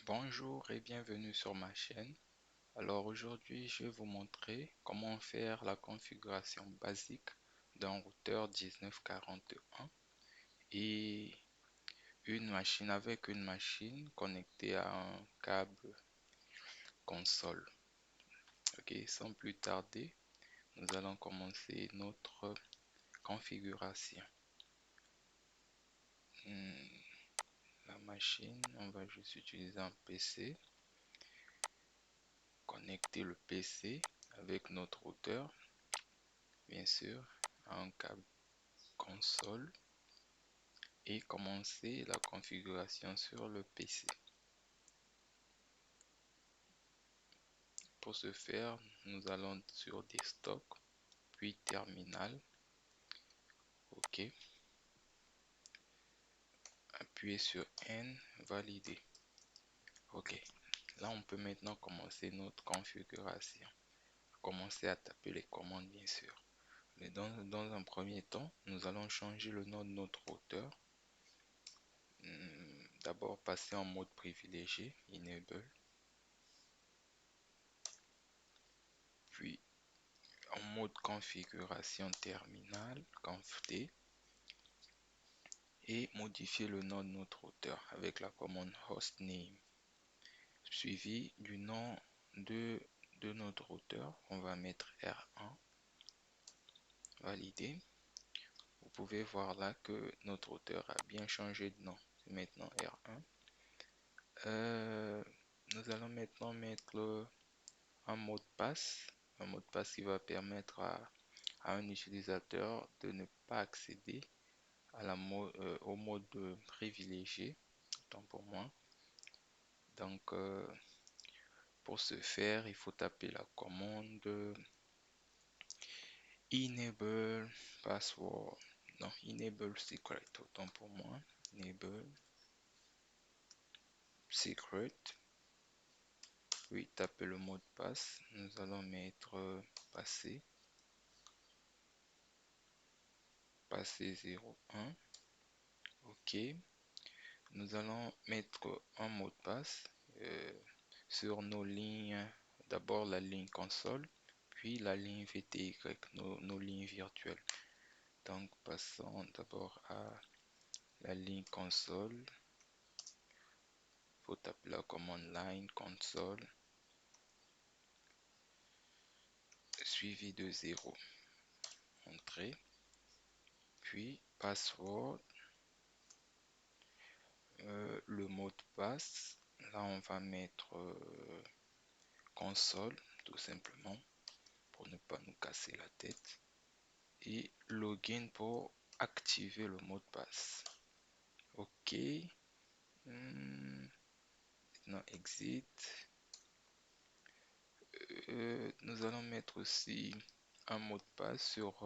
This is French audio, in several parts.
Bonjour et bienvenue sur ma chaîne. Alors aujourd'hui, je vais vous montrer comment faire la configuration basique d'un routeur 1941 et une machine connectée à un câble console. Ok, sans plus tarder, nous allons commencer notre configuration. La machine, on va juste utiliser un PC. Connecter le PC avec notre routeur, bien sûr, à un câble console et commencer la configuration sur le PC. Pour ce faire, nous allons sur Desktop, puis Terminal. OK. Appuyez sur N, valider. OK. Là, on peut maintenant commencer notre configuration. Commencer à taper les commandes, bien sûr. Mais dans un premier temps, nous allons changer le nom de notre routeur. D'abord, passer en mode privilégié, Enable. Puis, en mode configuration terminal, conf-t, et modifier le nom de notre routeur avec la commande hostname, suivi du nom de notre routeur. On va mettre R1, valider. Vous pouvez voir là que notre routeur a bien changé de nom. C'est maintenant R1. Nous allons maintenant mettre un mot de passe. Un mot de passe qui va permettre à un utilisateur de ne pas accéder à au mode privilégié, autant pour moi. Donc, pour ce faire, il faut taper la commande enable password, non, enable secret, autant pour moi, enable secret. Oui, taper le mot de passe. Nous allons mettre passer 01. OK. Nous allons mettre un mot de passe sur nos lignes. D'abord la ligne console, puis la ligne VTY, nos lignes virtuelles. Donc passons d'abord à la ligne console. Il faut taper la commande line console suivi de 0. Entrée. Puis password. Le mot de passe. Là on va mettre console tout simplement pour ne pas nous casser la tête. Et login pour activer le mot de passe. OK. Maintenant exit. Nous allons mettre aussi un mot de passe sur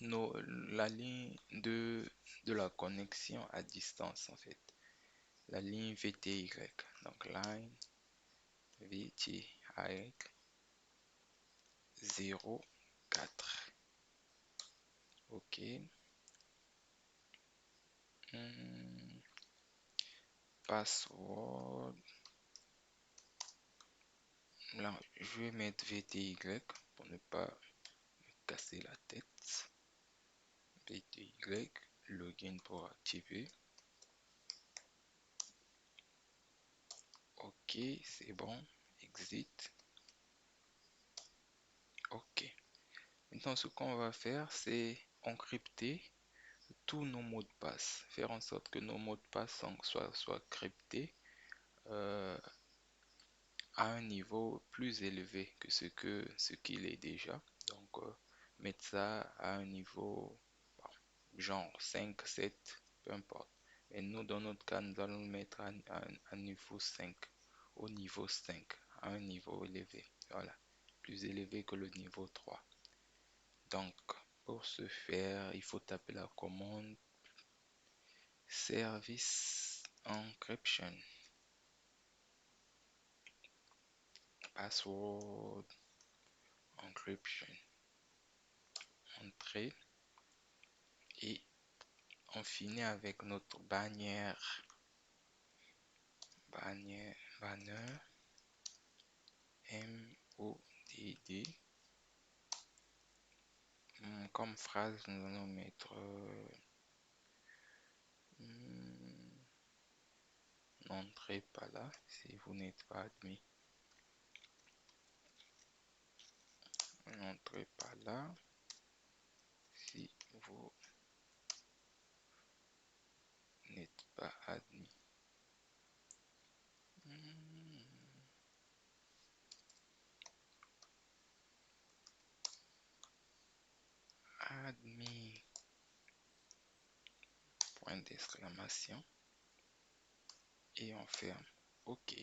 la ligne de la connexion à distance en fait. La ligne VTY. Donc line VTY 04. OK. Password. Là, je vais mettre VTY pour ne pas me casser la tête. VTY, login pour activer. OK, c'est bon. Exit. OK. Maintenant, ce qu'on va faire, c'est encrypter tous nos mots de passe. Faire en sorte que nos mots de passe soient cryptés à un niveau plus élevé que ce qu'il est déjà. Donc, mettre ça à un niveau genre 5, 7, peu importe. Et nous, dans notre cas, nous allons le mettre à niveau 5, au niveau 5, à un niveau élevé. Voilà, plus élevé que le niveau 3. Donc, pour ce faire, il faut taper la commande service encryption. Password encryption. Entrée. Et on finit avec notre bannière banner, MODD. Comme phrase, nous allons mettre n'entrez pas là si vous n'êtes pas admis. N'entrez pas là si vous n'êtes pas admis. Admis, point d'exclamation, et on ferme. OK.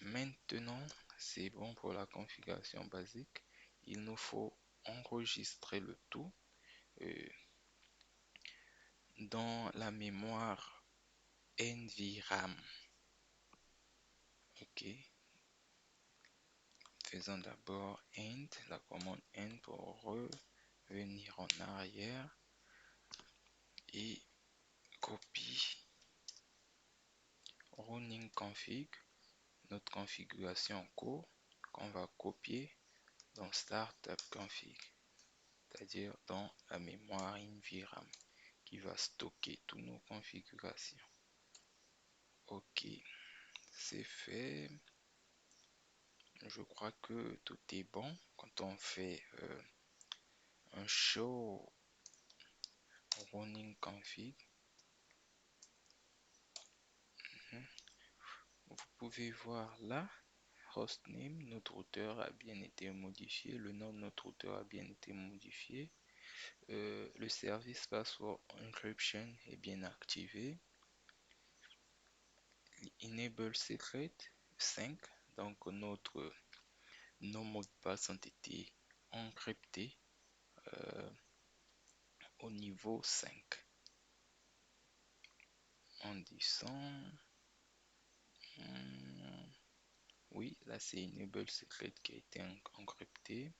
Maintenant, c'est bon pour la configuration basique. Il nous faut enregistrer le tout dans la mémoire NVRAM. OK. Faisons d'abord end, la commande end pour revenir en arrière et copie running config, notre configuration en cours qu'on va copier dans startup config, c'est-à-dire dans la mémoire NVRAM qui va stocker toutes nos configurations. OK, c'est fait. Je crois que tout est bon. Quand on fait un show running config, vous pouvez voir là, hostname, notre routeur a bien été modifié, le nom de notre routeur a bien été modifié, le service password encryption est bien activé, enable secret 5, donc nos mots de passe ont été encryptés au niveau 5. En disant oui, là c'est enable secret qui a été encrypté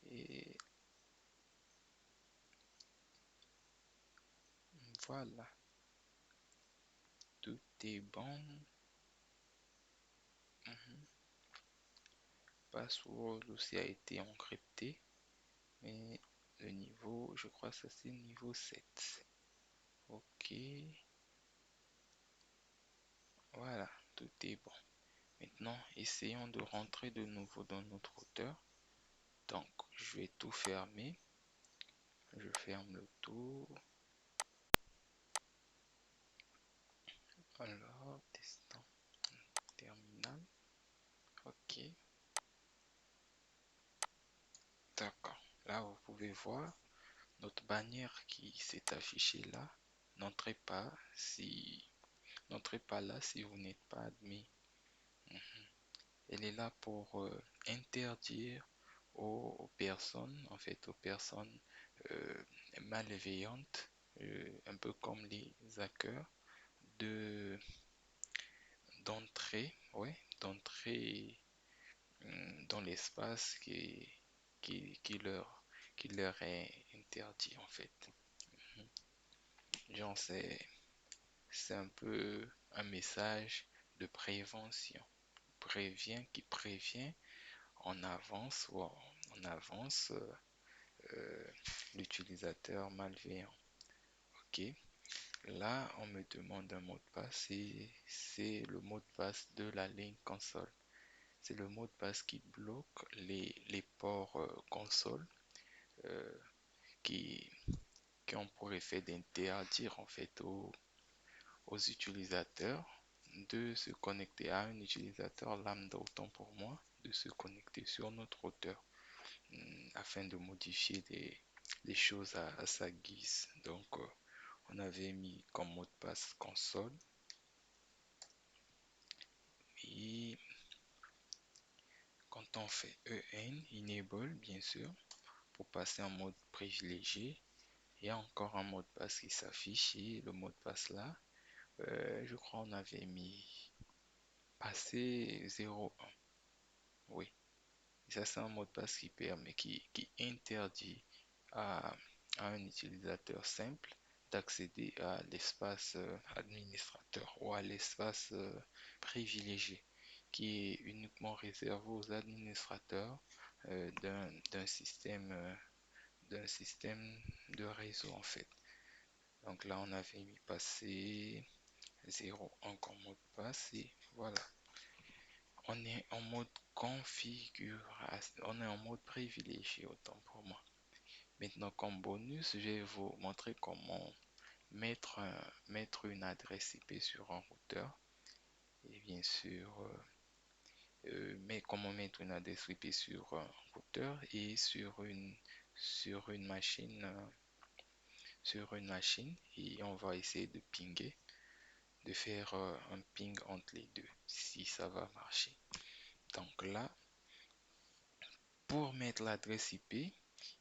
et voilà, tout est bon. Password aussi a été encrypté, mais le niveau, je crois que ça c'est niveau 7. OK, voilà, tout est bon. Maintenant, essayons de rentrer de nouveau dans notre routeur. Donc, je vais tout fermer. Je ferme le tout. Alors, testant terminal. OK. D'accord. Là, vous pouvez voir notre bannière qui s'est affichée là. N'entrez pas là si vous n'êtes pas admis. Elle est là pour interdire aux personnes, en fait, aux personnes malveillantes, un peu comme les hackers, de d'entrer dans l'espace qui leur est interdit en fait. Genre c'est un peu un message de prévention, qui prévient en avance ou en avance l'utilisateur malveillant. Ok, là on me demande un mot de passe et c'est le mot de passe de la ligne console. C'est le mot de passe qui bloque les ports console euh, qui, qui ont pour effet d'interdire en fait aux utilisateurs de se connecter à un utilisateur lambda, autant pour moi, de se connecter sur notre routeur afin de modifier des choses à sa guise. Donc, on avait mis comme mot de passe console et quand on fait enable, bien sûr, pour passer en mode privilégié, il y a encore un mot de passe qui s'affiche et le mot de passe là, je crois on avait mis passer 01. Oui, et ça c'est un mot de passe qui interdit à un utilisateur simple d'accéder à l'espace administrateur ou à l'espace privilégié qui est uniquement réservé aux administrateurs d'un système de réseau en fait. Donc là, on avait mis passé 01 comme mot de passe et voilà. On est en mode configuration, on est en mode privilégié autant pour moi. Maintenant, comme bonus, je vais vous montrer comment mettre une adresse IP sur un routeur et bien sûr, mais comment mettre une adresse IP sur un routeur et sur une machine, et on va essayer de pinguer, de faire un ping entre les deux, si ça va marcher. Donc là, pour mettre l'adresse IP,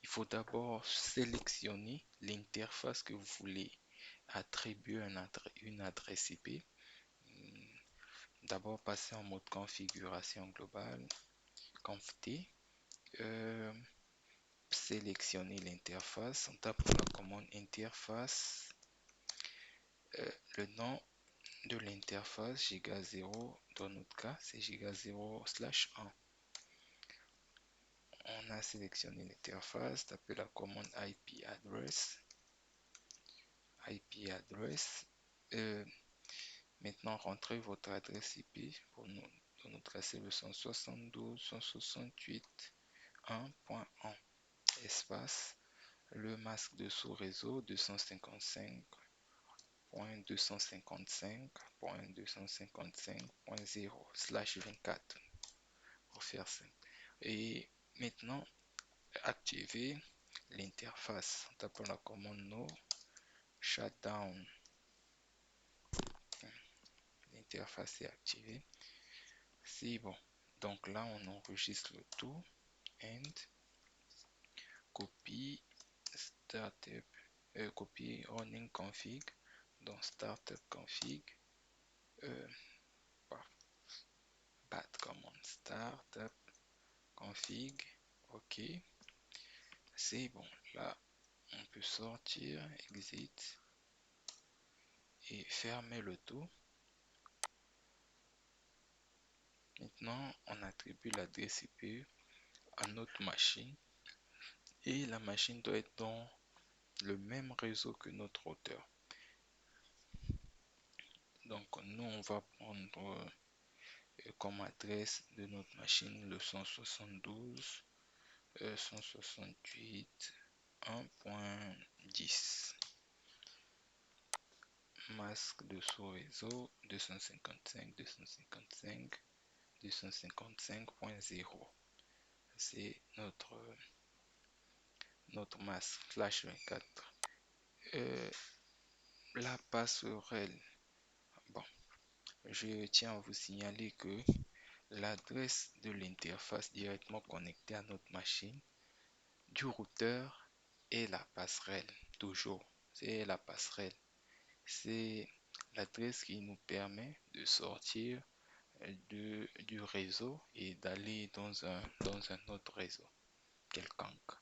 il faut d'abord sélectionner l'interface que vous voulez attribuer une adresse IP. D'abord, passer en mode configuration globale, conft, sélectionner l'interface. On tape la commande interface, le nom de l'interface giga 0, dans notre cas c'est giga 0/1. On a sélectionné l'interface, tapez la commande IP address. Maintenant rentrez votre adresse IP. Pour nous, dans notre cas c'est le 172.168.1.1 espace le masque de sous-réseau 255.255.255.0/24 pour faire simple. Et maintenant, activer l'interface en tapant la commande no shutdown. L'interface est activée. C'est bon. Donc là, on enregistre le tout. And copie startup, copie running config dans startup config. Bat commande startup config. Ok. C'est bon. Là, on peut sortir, exit et fermer le tout. Maintenant, on attribue l'adresse IP à notre machine et la machine doit être dans le même réseau que notre routeur. Donc, nous, on va prendre comme adresse de notre machine le 172.168.1.10. Masque de sous-réseau 255.255.0. C'est notre masque flash 24. La passerelle. Bon, je tiens à vous signaler que l'adresse de l'interface directement connectée à notre machine du routeur est la passerelle. Toujours, c'est la passerelle. C'est l'adresse qui nous permet de sortir du réseau et d'aller dans un autre réseau quelconque.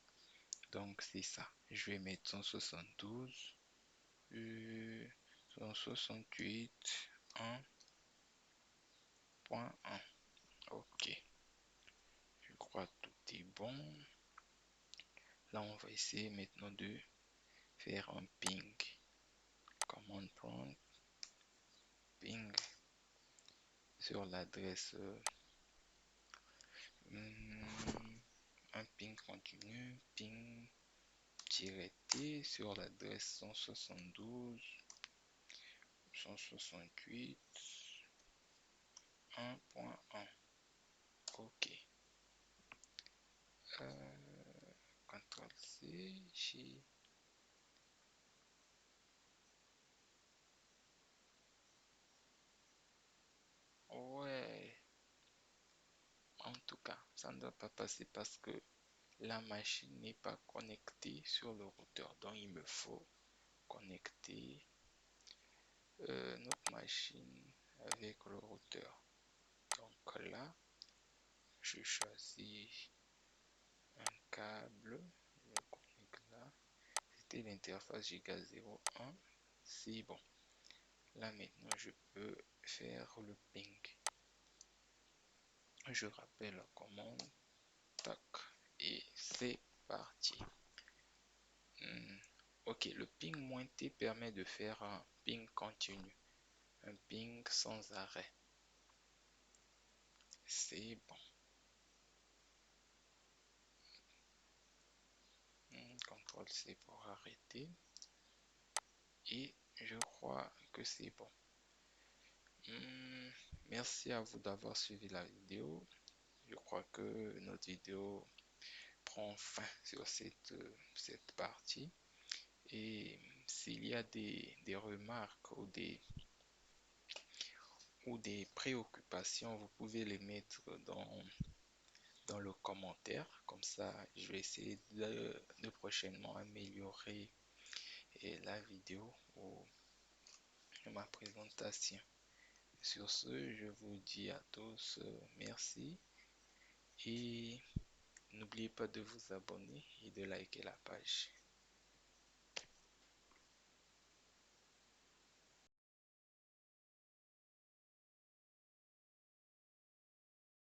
Donc c'est ça. Je vais mettre 168.1.1. Ok. Je crois que tout est bon. Là, on va essayer maintenant de faire un ping. Command prompt ping sur l'adresse un ping continu, ping-t sur l'adresse 172.168.1.1. Ok. CTRL C, J. Ouais. En tout cas, ça ne doit pas passer parce que la machine n'est pas connectée sur le routeur. Donc, il me faut connecter notre machine avec le routeur. Donc là, je choisis un câble, je le connecte là. formater l'interface Giga 01. C'est bon. Là maintenant, je peux faire le ping. Je rappelle la commande. Tac. Et c'est parti. Ok, le ping -t permet de faire un ping continu. Un ping sans arrêt. C'est bon. CTRL C pour arrêter. Et je crois que c'est bon. Merci à vous d'avoir suivi la vidéo. Je crois que notre vidéo prend fin sur cette partie. Et s'il y a des remarques ou des préoccupations, vous pouvez les mettre dans le commentaire. Comme ça, je vais essayer de prochainement améliorer la vidéo ou ma présentation. Sur ce, je vous dis à tous merci et n'oubliez pas de vous abonner et de liker la page.